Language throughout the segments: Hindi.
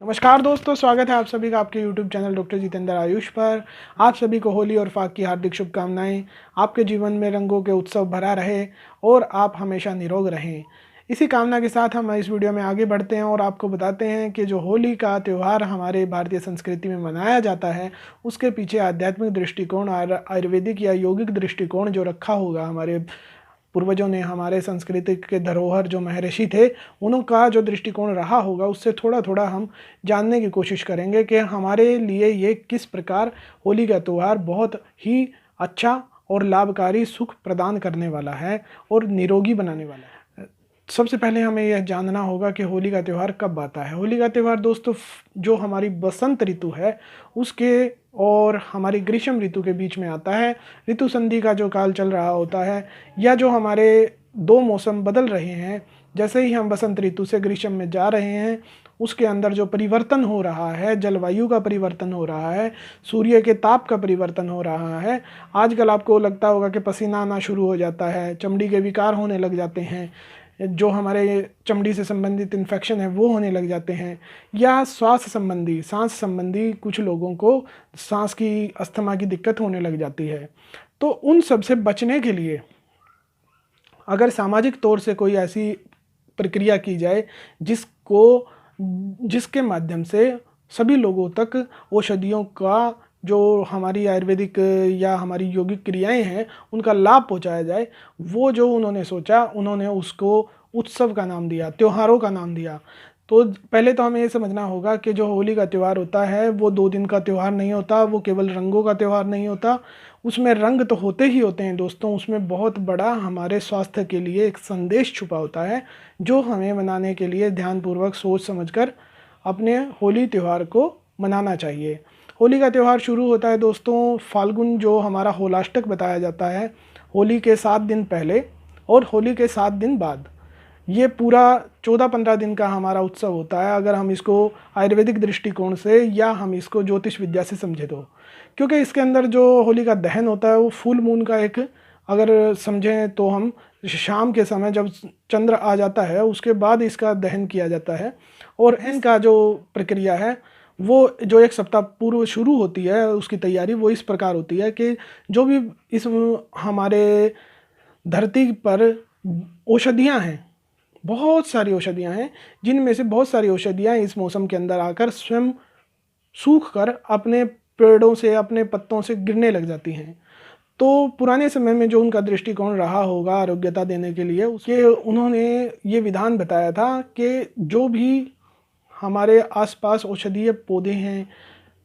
नमस्कार दोस्तों, स्वागत है आप सभी का आपके YouTube channel doctor Jitendra Ayush पर। आप सभी को होली और फाग की हार्दिक शुभकामनाएं। आपके जीवन में रंगों के उत्सव भरा रहे और आप हमेशा निरोग रहें। इसी कामना के साथ हम इस वीडियो में आगे बढ़ते हैं और आपको बताते हैं कि जो होली का त्यौहार हमारे भारतीय संस्कृति में मनाया जाता है, उसके पीछे आध्यात्मिक दृष्टिकोण और आयुर्वेदिक या यौगिक दृष्टिकोण जो रखा होगा हमारे पूर्वजों ने, हमारे संस्कृति के धरोहर जो महर्षि थे, उनका जो दृष्टिकोण रहा होगा, उससे थोड़ा थोड़ा हम जानने की कोशिश करेंगे कि हमारे लिए ये किस प्रकार होली का त्यौहार बहुत ही अच्छा और लाभकारी सुख प्रदान करने वाला है और निरोगी बनाने वाला है। सबसे पहले हमें यह जानना होगा कि होली का त्यौहार कब आता है। होली का त्यौहार दोस्तों जो हमारी बसंत ऋतु है उसके और हमारी ग्रीष्म ऋतु के बीच में आता है। ऋतु संधि का जो काल चल रहा होता है या जो हमारे दो मौसम बदल रहे हैं, जैसे ही हम बसंत ऋतु से ग्रीष्म में जा रहे हैं, उसके अंदर जो परिवर्तन हो रहा है, जलवायु का परिवर्तन हो रहा है, सूर्य के ताप का परिवर्तन हो रहा है। आजकल आपको लगता होगा कि पसीना आना शुरू हो जाता है, चमड़ी के विकार होने लग जाते हैं, जो हमारे चमड़ी से संबंधित इन्फेक्शन है वो होने लग जाते हैं, या सांस संबंधी कुछ लोगों को सांस की अस्थमा की दिक्कत होने लग जाती है। तो उन सब से बचने के लिए अगर सामाजिक तौर से कोई ऐसी प्रक्रिया की जाए जिसके माध्यम से सभी लोगों तक औषधियों का जो हमारी आयुर्वेदिक या हमारी यौगिक क्रियाएं हैं उनका लाभ पहुंचाया जाए, वो जो उन्होंने सोचा, उन्होंने उसको उत्सव का नाम दिया, त्योहारों का नाम दिया। तो पहले तो हमें ये समझना होगा कि जो होली का त्यौहार होता है वो 2 दिन का त्यौहार नहीं होता, वो केवल रंगों का त्यौहार नहीं होता। उसमें रंग तो होते ही होते हैं दोस्तों, उसमें बहुत बड़ा हमारे स्वास्थ्य के लिए एक संदेश छुपा होता है जो हमें मनाने के लिए ध्यानपूर्वक सोच समझकर अपने होली त्यौहार को मनाना चाहिए। होली का त्यौहार शुरू होता है दोस्तों फाल्गुन, जो हमारा होलाष्टक बताया जाता है, होली के 7 दिन पहले और होली के 7 दिन बाद। ये पूरा 14-15 दिन का हमारा उत्सव होता है, अगर हम इसको आयुर्वेदिक दृष्टिकोण से या हम इसको ज्योतिष विद्या से समझे तो। क्योंकि इसके अंदर जो होली का दहन होता है वो फुल मून का एक, अगर समझें तो हम शाम के समय जब चंद्र आ जाता है उसके बाद इसका दहन किया जाता है। और इनका जो प्रक्रिया है वो जो 1 सप्ताह पूर्व शुरू होती है, उसकी तैयारी वो इस प्रकार होती है कि जो भी इस हमारे धरती पर औषधियाँ हैं, बहुत सारी औषधियाँ हैं, जिनमें से बहुत सारी औषधियाँ इस मौसम के अंदर आकर स्वयं सूख कर अपने पेड़ों से, अपने पत्तों से गिरने लग जाती हैं। तो पुराने समय में जो उनका दृष्टिकोण रहा होगा आरोग्यता देने के लिए, उसके उन्होंने ये विधान बताया था कि जो भी हमारे आसपास औषधीय पौधे हैं,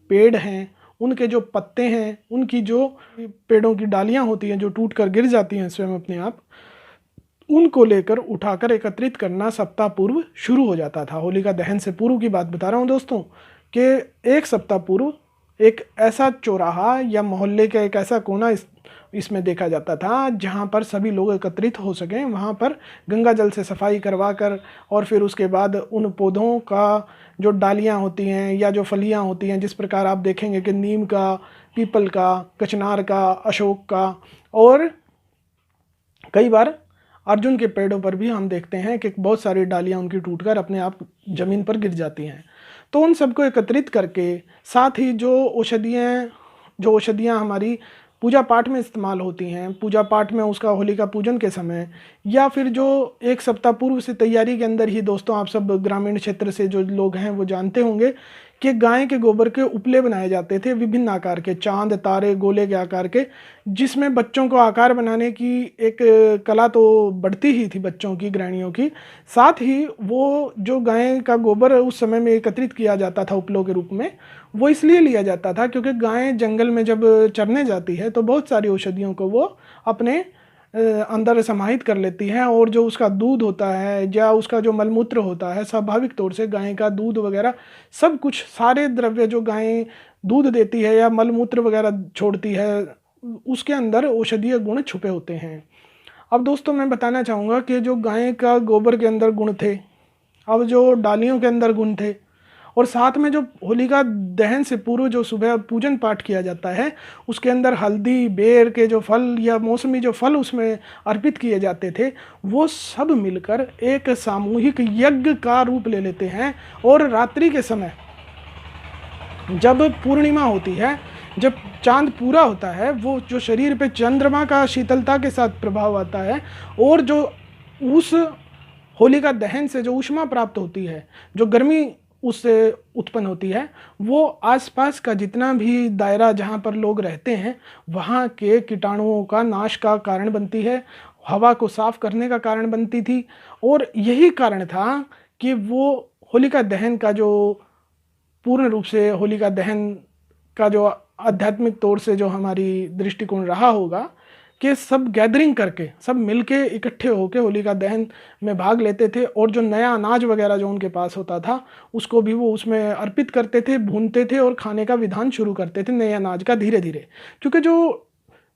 पेड़ हैं, उनके जो पत्ते हैं, उनकी जो पेड़ों की डालियां होती हैं जो टूट कर गिर जाती हैं स्वयं अपने आप, उनको लेकर उठाकर एकत्रित करना सप्ताह पूर्व शुरू हो जाता था। होलिका दहन से पूर्व की बात बता रहा हूँ दोस्तों कि 1 सप्ताह पूर्व एक ऐसा चौराहा या मोहल्ले का एक ऐसा कोना इसमें देखा जाता था जहाँ पर सभी लोग एकत्रित हो सकें। वहाँ पर गंगा जल से सफाई करवा कर और फिर उसके बाद उन पौधों का जो डालियाँ होती हैं या जो फलियाँ होती हैं, जिस प्रकार आप देखेंगे कि नीम का, पीपल का, कचनार का, अशोक का और कई बार अर्जुन के पेड़ों पर भी हम देखते हैं कि बहुत सारी डालियाँ उनकी टूटकर अपने आप ज़मीन पर गिर जाती हैं। तो उन सबको एकत्रित करके, साथ ही जो औषधियाँ हमारी पूजा पाठ में इस्तेमाल होती हैं, पूजा पाठ में उसका होलिका पूजन के समय या फिर जो 1 सप्ताह पूर्व से तैयारी के अंदर ही दोस्तों, आप सब ग्रामीण क्षेत्र से जो लोग हैं वो जानते होंगे कि गाय के गोबर के उपले बनाए जाते थे, विभिन्न आकार के, चांद तारे गोले के आकार के, जिसमें बच्चों को आकार बनाने की एक कला तो बढ़ती ही थी बच्चों की, गृहिणियों की। साथ ही वो जो गाय का गोबर उस समय में एकत्रित किया जाता था उपलों के रूप में, वो इसलिए लिया जाता था क्योंकि गाय जंगल में जब चरने जाती है तो बहुत सारी औषधियों को वो अपने अंदर समाहित कर लेती हैं, और जो उसका दूध होता है या उसका जो मलमूत्र होता है, स्वाभाविक तौर से गाय का दूध वगैरह सब कुछ, सारे द्रव्य जो गाय दूध देती है या मलमूत्र वगैरह छोड़ती है, उसके अंदर औषधीय गुण छुपे होते हैं। अब दोस्तों मैं बताना चाहूँगा कि जो गाय का गोबर के अंदर गुण थे, अब जो डालियों के अंदर गुण थे, और साथ में जो होलिका दहन से पूर्व जो सुबह पूजन पाठ किया जाता है, उसके अंदर हल्दी, बेर के जो फल या मौसमी जो फल उसमें अर्पित किए जाते थे, वो सब मिलकर एक सामूहिक यज्ञ का रूप ले लेते हैं। और रात्रि के समय जब पूर्णिमा होती है, जब चाँद पूरा होता है, वो जो शरीर पे चंद्रमा का शीतलता के साथ प्रभाव आता है और जो उस होलिका दहन से जो ऊष्मा प्राप्त होती है, जो गर्मी उससे उत्पन्न होती है, वो आसपास का जितना भी दायरा जहाँ पर लोग रहते हैं, वहाँ के कीटाणुओं का नाश का कारण बनती है, हवा को साफ करने का कारण बनती थी। और यही कारण था कि वो होलिका दहन का जो पूर्ण रूप से होलिका दहन का जो आध्यात्मिक तौर से जो हमारी दृष्टिकोण रहा होगा कि सब गैदरिंग करके, सब मिलके इकट्ठे होके होलिका दहन में भाग लेते थे और जो नया अनाज वगैरह जो उनके पास होता था उसको भी वो उसमें अर्पित करते थे, भूनते थे और खाने का विधान शुरू करते थे नए अनाज का धीरे धीरे। क्योंकि जो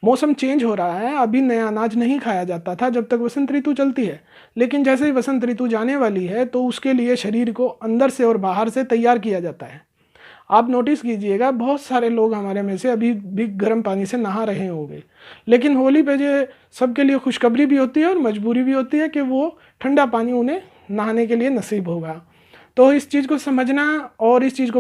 मौसम चेंज हो रहा है, अभी नया अनाज नहीं खाया जाता था जब तक वसंत ऋतु चलती है, लेकिन जैसे ही वसंत ऋतु जाने वाली है तो उसके लिए शरीर को अंदर से और बाहर से तैयार किया जाता है। आप नोटिस कीजिएगा, बहुत सारे लोग हमारे में से अभी भी गर्म पानी से नहा रहे होंगे, लेकिन होली पे जो सबके लिए खुशखबरी भी होती है और मजबूरी भी होती है कि वो ठंडा पानी उन्हें नहाने के लिए नसीब होगा। तो इस चीज़ को समझना और इस चीज़ को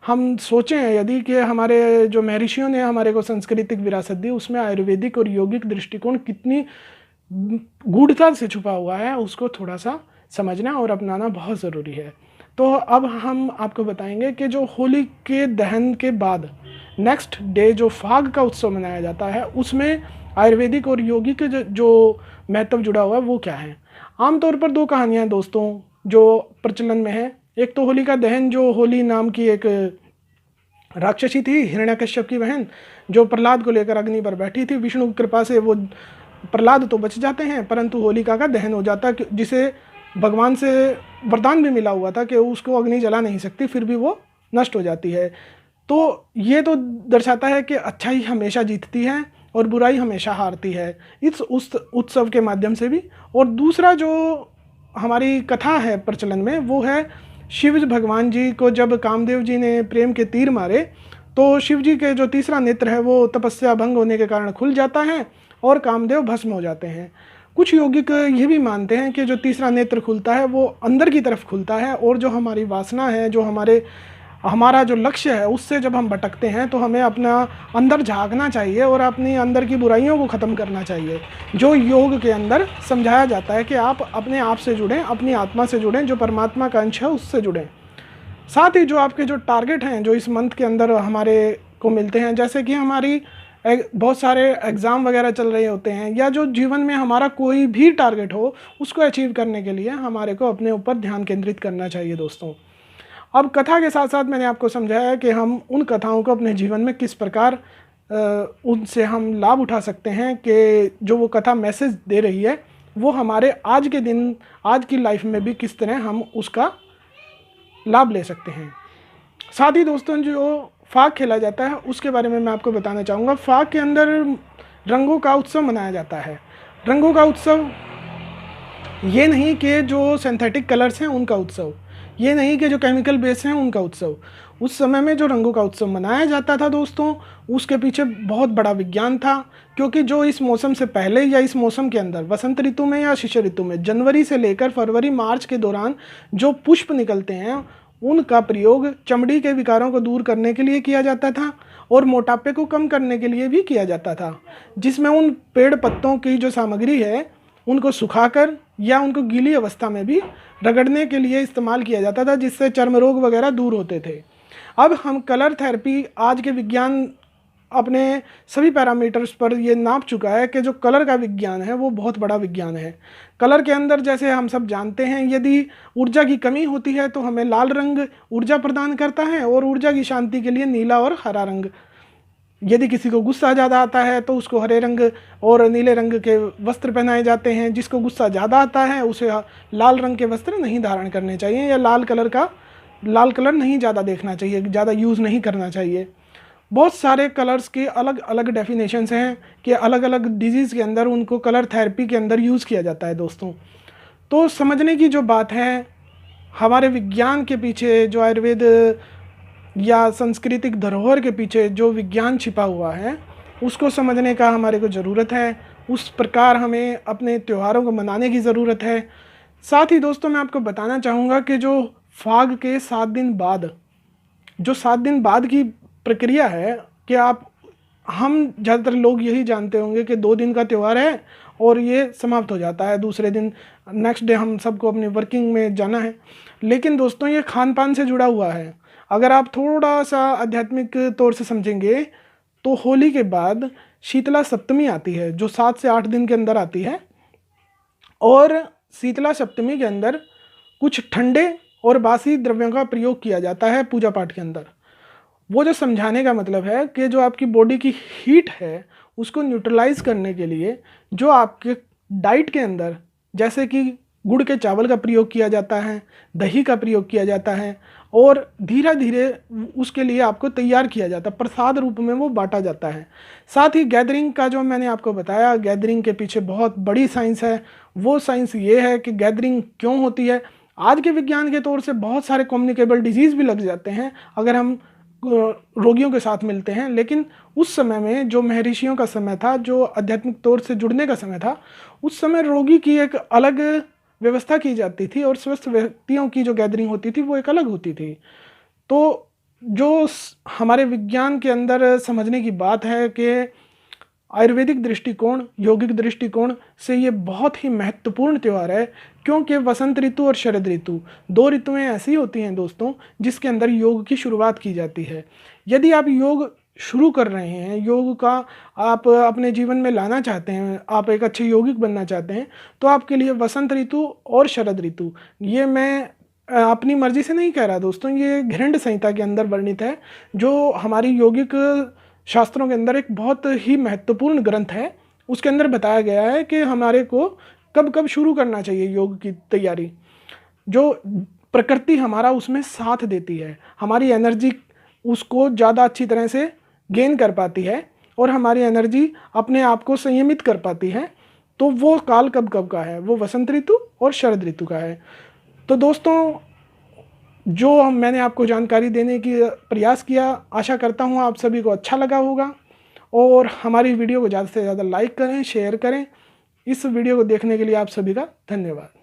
हम सोचें यदि कि हमारे जो महर्षियों ने हमारे को सांस्कृतिक विरासत दी, उसमें आयुर्वेदिक और यौगिक दृष्टिकोण कितनी गूढ़ता से छुपा हुआ है, उसको थोड़ा सा समझना और अपनाना बहुत ज़रूरी है। तो अब हम आपको बताएंगे कि जो होली के दहन के बाद नेक्स्ट डे जो फाग का उत्सव मनाया जाता है, उसमें आयुर्वेदिक और यौगिक जो महत्व जुड़ा हुआ है वो क्या है। आमतौर पर दो कहानियाँ दोस्तों जो प्रचलन में है। एक तो होलिका दहन, जो होली नाम की एक राक्षसी थी, हिरण्यकश्यप की बहन, जो प्रहलाद को लेकर अग्नि पर बैठी थी। विष्णु की कृपा से वो प्रहलाद तो बच जाते हैं, परंतु होलिका का दहन हो जाता है, जिसे भगवान से वरदान भी मिला हुआ था कि उसको अग्नि जला नहीं सकती, फिर भी वो नष्ट हो जाती है। तो ये तो दर्शाता है कि अच्छाई हमेशा जीतती है और बुराई हमेशा हारती है, इस उस उत्सव के माध्यम से भी। और दूसरा जो हमारी कथा है प्रचलन में, वो है शिव भगवान जी को जब कामदेव जी ने प्रेम के तीर मारे, तो शिव जी के जो तीसरा नेत्र है वो तपस्या भंग होने के कारण खुल जाता है और कामदेव भस्म हो जाते हैं। कुछ यौगिक ये भी मानते हैं कि जो तीसरा नेत्र खुलता है वो अंदर की तरफ खुलता है और जो हमारी वासना है, जो हमारा जो लक्ष्य है, उससे जब हम भटकते हैं तो हमें अपना अंदर झांकना चाहिए और अपनी अंदर की बुराइयों को ख़त्म करना चाहिए। जो योग के अंदर समझाया जाता है कि आप अपने आप से जुड़ें, अपनी आत्मा से जुड़ें, जो परमात्मा का अंश है उससे जुड़ें। साथ ही जो आपके जो टारगेट हैं जो इस मंथ के अंदर हमारे को मिलते हैं, जैसे कि हमारी बहुत सारे एग्ज़ाम वगैरह चल रहे होते हैं, या जो जीवन में हमारा कोई भी टारगेट हो उसको अचीव करने के लिए हमारे को अपने ऊपर ध्यान केंद्रित करना चाहिए दोस्तों। अब कथा के साथ साथ मैंने आपको समझाया कि हम उन कथाओं को अपने जीवन में किस प्रकार उनसे हम लाभ उठा सकते हैं, कि जो वो कथा मैसेज दे रही है वो हमारे आज के दिन, आज की लाइफ में भी किस तरह हम उसका लाभ ले सकते हैं। साथ ही दोस्तों जो फाग खेला जाता है उसके बारे में मैं आपको बताना चाहूँगा। फाग के अंदर रंगों का उत्सव मनाया जाता है। रंगों का उत्सव ये नहीं कि जो सिंथेटिक कलर्स हैं उनका उत्सव, ये नहीं कि जो केमिकल बेस हैं उनका उत्सव। उस समय में जो रंगों का उत्सव मनाया जाता था दोस्तों, उसके पीछे बहुत बड़ा विज्ञान था। क्योंकि जो इस मौसम से पहले या इस मौसम के अंदर, वसंत ऋतु में या शिशिर ऋतु में, जनवरी से लेकर फरवरी मार्च के दौरान जो पुष्प निकलते हैं उनका प्रयोग चमड़ी के विकारों को दूर करने के लिए किया जाता था और मोटापे को कम करने के लिए भी किया जाता था, जिसमें उन पेड़ पत्तों की जो सामग्री है उनको सुखाकर या उनको गीली अवस्था में भी रगड़ने के लिए इस्तेमाल किया जाता था, जिससे चर्म रोग वगैरह दूर होते थे। अब हम कलर थेरेपी, आज के विज्ञान अपने सभी पैरामीटर्स पर ये नाप चुका है कि जो कलर का विज्ञान है वो बहुत बड़ा विज्ञान है। कलर के अंदर, जैसे हम सब जानते हैं, यदि ऊर्जा की कमी होती है तो हमें लाल रंग ऊर्जा प्रदान करता है और ऊर्जा की शांति के लिए नीला और हरा रंग। यदि किसी को गुस्सा ज़्यादा आता है तो उसको हरे रंग और नीले रंग के वस्त्र पहनाए जाते हैं। जिसको गुस्सा ज़्यादा आता है उसे लाल रंग के वस्त्र नहीं धारण करने चाहिए, या लाल कलर नहीं ज़्यादा देखना चाहिए, ज़्यादा यूज़ नहीं करना चाहिए। बहुत सारे कलर्स के अलग अलग डेफिनेशंस हैं कि अलग अलग डिजीज़ के अंदर उनको कलर थेरेपी के अंदर यूज़ किया जाता है दोस्तों। तो समझने की जो बात है, हमारे विज्ञान के पीछे, जो आयुर्वेद या सांस्कृतिक धरोहर के पीछे जो विज्ञान छिपा हुआ है, उसको समझने का हमारे को ज़रूरत है। उस प्रकार हमें अपने त्योहारों को मनाने की ज़रूरत है। साथ ही दोस्तों मैं आपको बताना चाहूँगा कि जो फाग के 7 दिन बाद जो 7 दिन बाद की प्रक्रिया है कि हम ज़्यादातर लोग यही जानते होंगे कि 2 दिन का त्यौहार है और ये समाप्त हो जाता है, दूसरे दिन नेक्स्ट डे हम सबको अपनी वर्किंग में जाना है। लेकिन दोस्तों ये खान पान से जुड़ा हुआ है। अगर आप थोड़ा सा आध्यात्मिक तौर से समझेंगे तो होली के बाद शीतला सप्तमी आती है जो 7 से 8 दिन के अंदर आती है, और शीतला सप्तमी के अंदर कुछ ठंडे और बासी द्रव्यों का प्रयोग किया जाता है पूजा पाठ के अंदर। वो जो समझाने का मतलब है कि जो आपकी बॉडी की हीट है उसको न्यूट्रलाइज करने के लिए जो आपके डाइट के अंदर जैसे कि गुड़ के चावल का प्रयोग किया जाता है, दही का प्रयोग किया जाता है, और धीरे धीरे उसके लिए आपको तैयार किया जाता है, प्रसाद रूप में वो बांटा जाता है। साथ ही गैदरिंग का जो मैंने आपको बताया, गैदरिंग के पीछे बहुत बड़ी साइंस है। वो साइंस ये है कि गैदरिंग क्यों होती है। आज के विज्ञान के तौर से बहुत सारे कम्युनिकेबल डिजीज़ भी लग जाते हैं अगर हम रोगियों के साथ मिलते हैं, लेकिन उस समय में जो महर्षियों का समय था, जो आध्यात्मिक तौर से जुड़ने का समय था, उस समय रोगी की एक अलग व्यवस्था की जाती थी और स्वस्थ व्यक्तियों की जो गैदरिंग होती थी वो एक अलग होती थी। तो जो हमारे विज्ञान के अंदर समझने की बात है कि आयुर्वेदिक दृष्टिकोण, यौगिक दृष्टिकोण से ये बहुत ही महत्वपूर्ण त्यौहार है, क्योंकि वसंत ऋतु और शरद ऋतु 2 ऋतुएं ऐसी होती हैं दोस्तों जिसके अंदर योग की शुरुआत की जाती है। यदि आप योग शुरू कर रहे हैं, योग का आप अपने जीवन में लाना चाहते हैं, आप एक अच्छे यौगिक बनना चाहते हैं, तो आपके लिए वसंत ऋतु और शरद ऋतु, ये मैं अपनी मर्जी से नहीं कह रहा दोस्तों, ये घृण्य संहिता के अंदर वर्णित है, जो हमारी यौगिक शास्त्रों के अंदर एक बहुत ही महत्वपूर्ण ग्रंथ है। उसके अंदर बताया गया है कि हमारे को कब कब शुरू करना चाहिए योग की तैयारी। जो प्रकृति हमारा उसमें साथ देती है, हमारी एनर्जी उसको ज़्यादा अच्छी तरह से गेन कर पाती है और हमारी एनर्जी अपने आप को संयमित कर पाती है। तो वो काल कब कब का है, वो वसंत ऋतु और शरद ऋतु का है। तो दोस्तों जो मैंने आपको जानकारी देने की प्रयास किया, आशा करता हूँ आप सभी को अच्छा लगा होगा, और हमारी वीडियो को ज़्यादा से ज़्यादा लाइक करें, शेयर करें। इस वीडियो को देखने के लिए आप सभी का धन्यवाद।